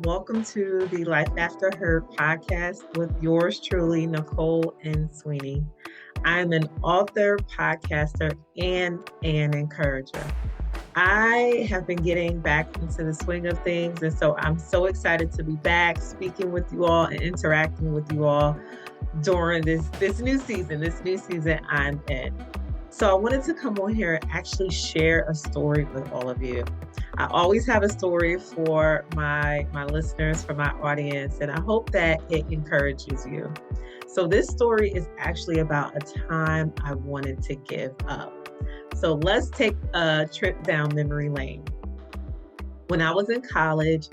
Welcome to the Life After Her podcast with yours truly, Nicole and Sweeney. I'm an author, podcaster, and an encourager. I have been getting back into the swing of things, and so I'm so excited to be back speaking with you all and interacting with you all during this new season I'm in. So I wanted to come on here and actually share a story with all of you. I always have a story for my listeners, for my audience, and I hope that it encourages you. So this story is actually about a time I wanted to give up. So let's take a trip down memory lane. When I was in college,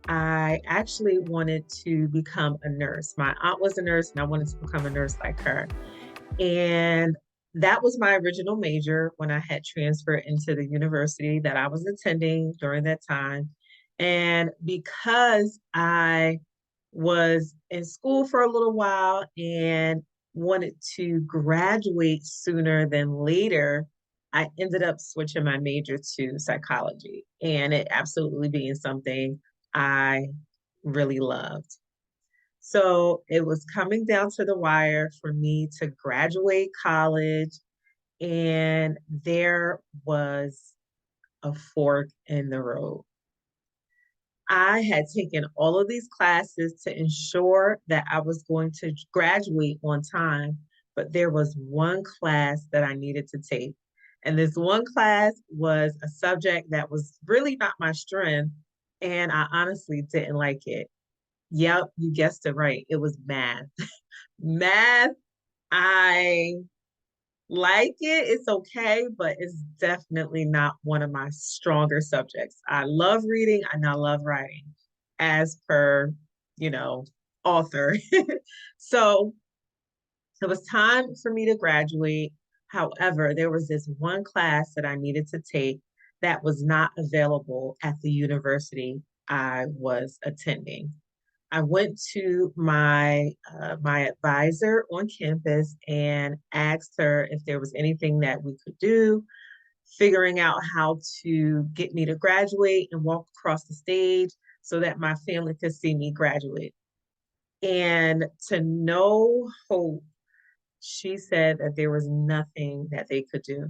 I actually wanted to become a nurse. My aunt was a nurse, and I wanted to become a nurse like her. And that was my original major when I had transferred into the university that I was attending during that time. And because I was in school for a little while and wanted to graduate sooner than later, I ended up switching my major to psychology and it absolutely being something I really loved. So it was coming down to the wire for me to graduate college, and there was a fork in the road. I had taken all of these classes to ensure that I was going to graduate on time, but there was one class that I needed to take. And this one class was a subject that was really not my strength, and I honestly didn't like it. Yep, you guessed it right. It was math. Math, I like it. It's okay, but it's definitely not one of my stronger subjects. I love reading and I love writing as per, you know, author. So it was time for me to graduate. However, there was this one class that I needed to take that was not available at the university I was attending. I went to my advisor on campus and asked her if there was anything that we could do, figuring out how to get me to graduate and walk across the stage so that my family could see me graduate. And to no hope, she said that there was nothing that they could do.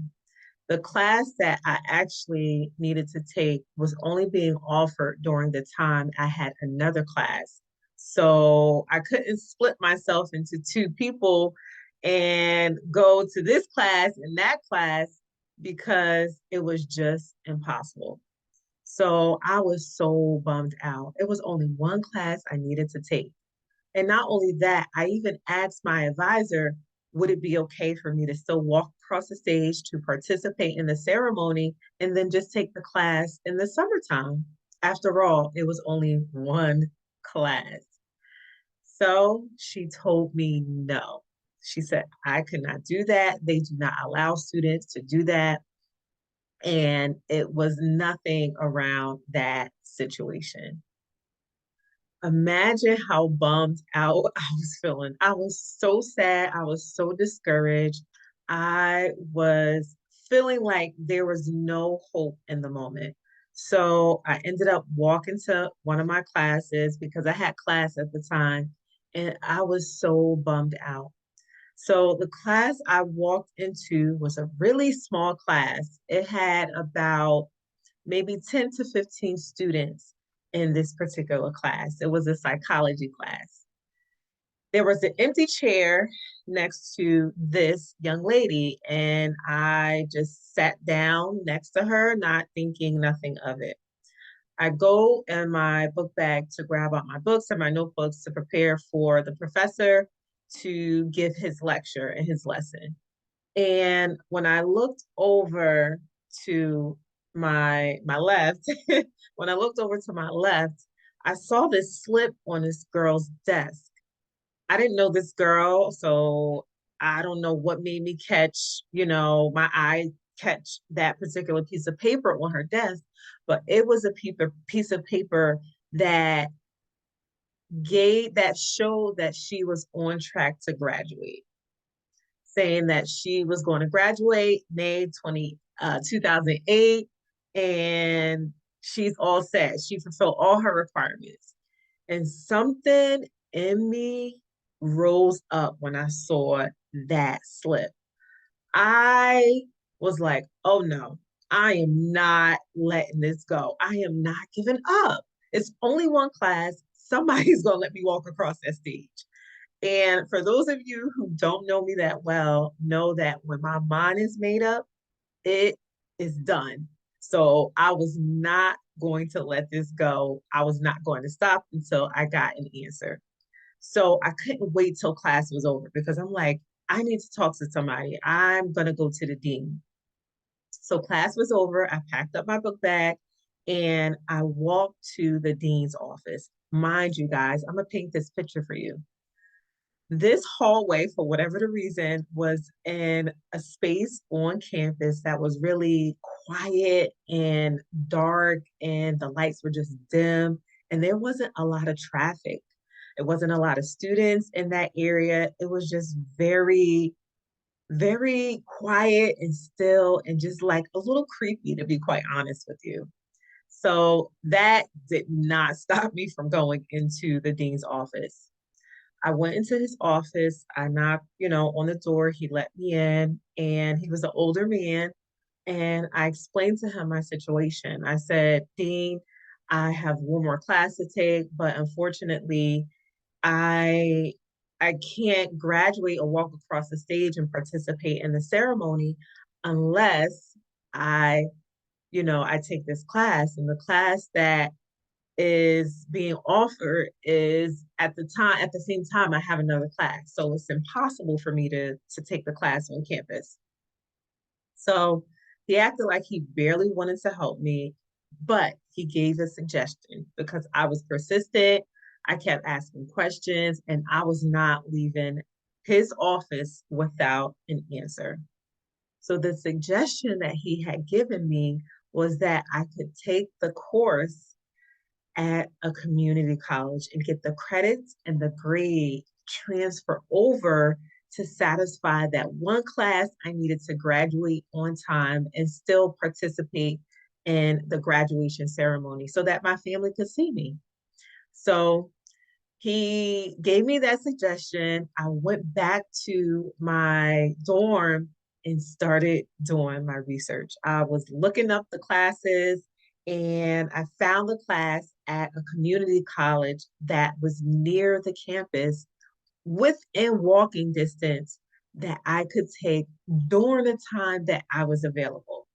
The class that I actually needed to take was only being offered during the time I had another class. So I couldn't split myself into two people and go to this class and that class because it was just impossible. So I was so bummed out. It was only one class I needed to take. And not only that, I even asked my advisor, would it be okay for me to still walk across the stage to participate in the ceremony and then just take the class in the summertime? After all, it was only one class. So she told me no. She said, I could not do that. They do not allow students to do that. And it was nothing around that situation. Imagine how bummed out I was feeling. I was so sad. I was so discouraged. I was feeling like there was no hope in the moment. So I ended up walking to one of my classes because I had class at the time and I was so bummed out. So the class I walked into was a really small class. It had about maybe 10 to 15 students in this particular class. It was a psychology class. There was an empty chair next to this young lady, and I just sat down next to her, not thinking nothing of it. I go in my book bag to grab out my books and my notebooks to prepare for the professor to give his lecture and his lesson. And when I looked over to my left, when I looked over to my left, I saw this slip on this girl's desk. I didn't know this girl, so I don't know what made me catch, my eye catch that particular piece of paper on her desk, but it was a piece of paper that that showed that she was on track to graduate, saying that she was going to graduate May 2008, and she's all set. She fulfilled all her requirements. And something in me rose up when I saw that slip. I was like, oh no, I am not letting this go. I am not giving up. It's only one class. Somebody's going to let me walk across that stage. And for those of you who don't know me that well, know that when my mind is made up, it is done. So I was not going to let this go. I was not going to stop until I got an answer. So I couldn't wait till class was over because I'm like, I need to talk to somebody. I'm going to go to the dean. So class was over. I packed up my book bag and I walked to the dean's office. Mind you, guys, I'm going to paint this picture for you. This hallway, for whatever the reason, was in a space on campus that was really quiet and dark, and the lights were just dim, and there wasn't a lot of traffic. It wasn't a lot of students in that area. It was just very, very quiet and still, and just like a little creepy, to be quite honest with you. So that did not stop me from going into the dean's office. I went into his office. I knocked, on the door. He let me in, and he was an older man. And I explained to him my situation. I said, Dean, I have one more class to take, but unfortunately, I I can't graduate or walk across the stage and participate in the ceremony unless I, I take this class. And the class that is being offered is at the same time I have another class. So it's impossible for me to take the class on campus. So he acted like he barely wanted to help me, but he gave a suggestion because I was persistent. I kept asking questions and I was not leaving his office without an answer. So the suggestion that he had given me was that I could take the course at a community college and get the credits and the grade transfer over to satisfy that one class I needed to graduate on time and still participate in the graduation ceremony so that my family could see me. So he gave me that suggestion. I went back to my dorm and started doing my research. I was looking up the classes and I found the class at a community college that was near the campus within walking distance that I could take during the time that I was available.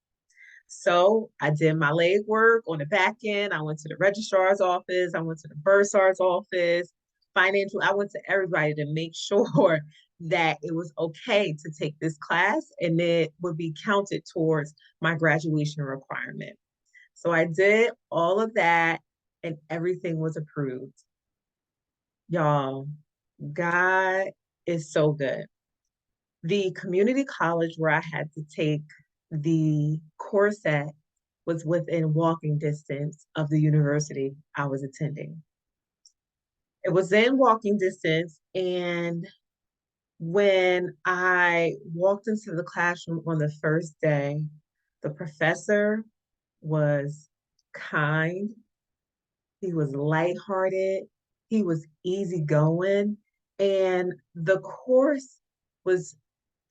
So I did my legwork on the back end. I went to the registrar's office. I went to the bursar's office, financial. I went to everybody to make sure that it was okay to take this class and it would be counted towards my graduation requirement. So I did all of that and everything was approved. Y'all, God is so good. The community college where I had to take the course at was within walking distance of the university I was attending. It was in walking distance, and when I walked into the classroom on the first day, the professor was kind, he was lighthearted, he was easygoing, and the course was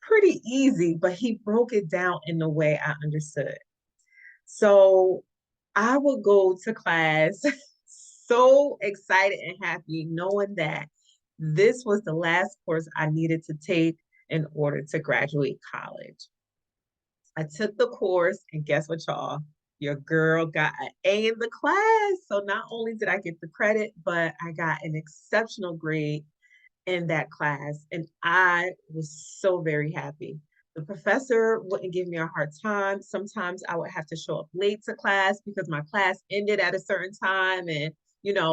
pretty easy, but he broke it down in the way I understood. So I would go to class so excited and happy, knowing that this was the last course I needed to take in order to graduate college. I took the course, and guess what, y'all? Your girl got an A in the class. So not only did I get the credit, but I got an exceptional grade in that class. And I was so very happy. The professor wouldn't give me a hard time. Sometimes I would have to show up late to class because my class ended at a certain time. And,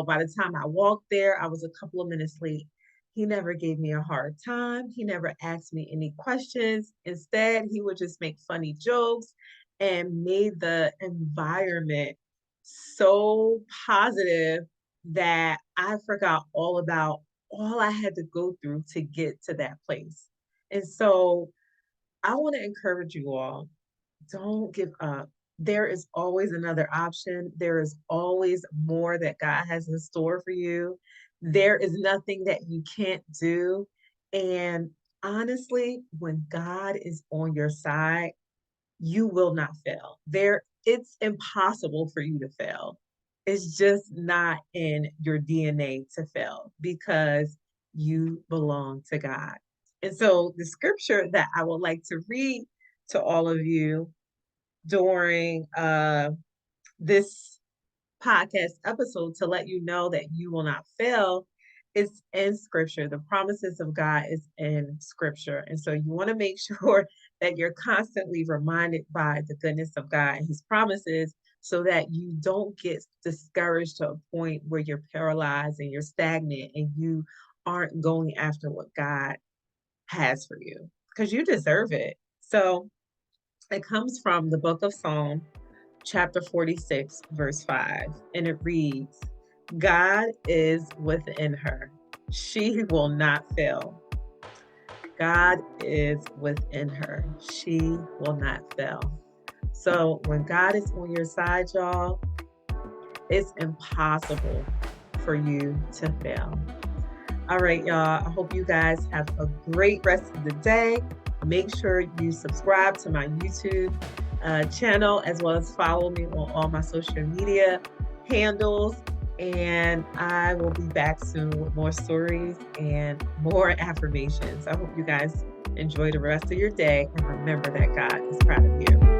by the time I walked there, I was a couple of minutes late. He never gave me a hard time. He never asked me any questions. Instead, he would just make funny jokes and made the environment so positive that I forgot all about all I had to go through to get to that place. And so I want to encourage you all, don't give up. there is always another option. There is always more that God has in store for you. There is nothing that you can't do. And honestly, when God is on your side, you will not fail. It's impossible for you to fail. It's just not in your DNA to fail because you belong to God. And so the scripture that I would like to read to all of you during this podcast episode to let you know that you will not fail is in scripture. The promises of God is in scripture. And so you want to make sure that you're constantly reminded by the goodness of God and his promises so that you don't get discouraged to a point where you're paralyzed and you're stagnant and you aren't going after what God has for you because you deserve it. So it comes from the book of Psalm, chapter 46, verse 5, and it reads, God is within her. She will not fail. God is within her. She will not fail. So when God is on your side, y'all, it's impossible for you to fail. All right, y'all. I hope you guys have a great rest of the day. Make sure you subscribe to my YouTube channel as well as follow me on all my social media handles. And I will be back soon with more stories and more affirmations. I hope you guys enjoy the rest of your day and remember that God is proud of you.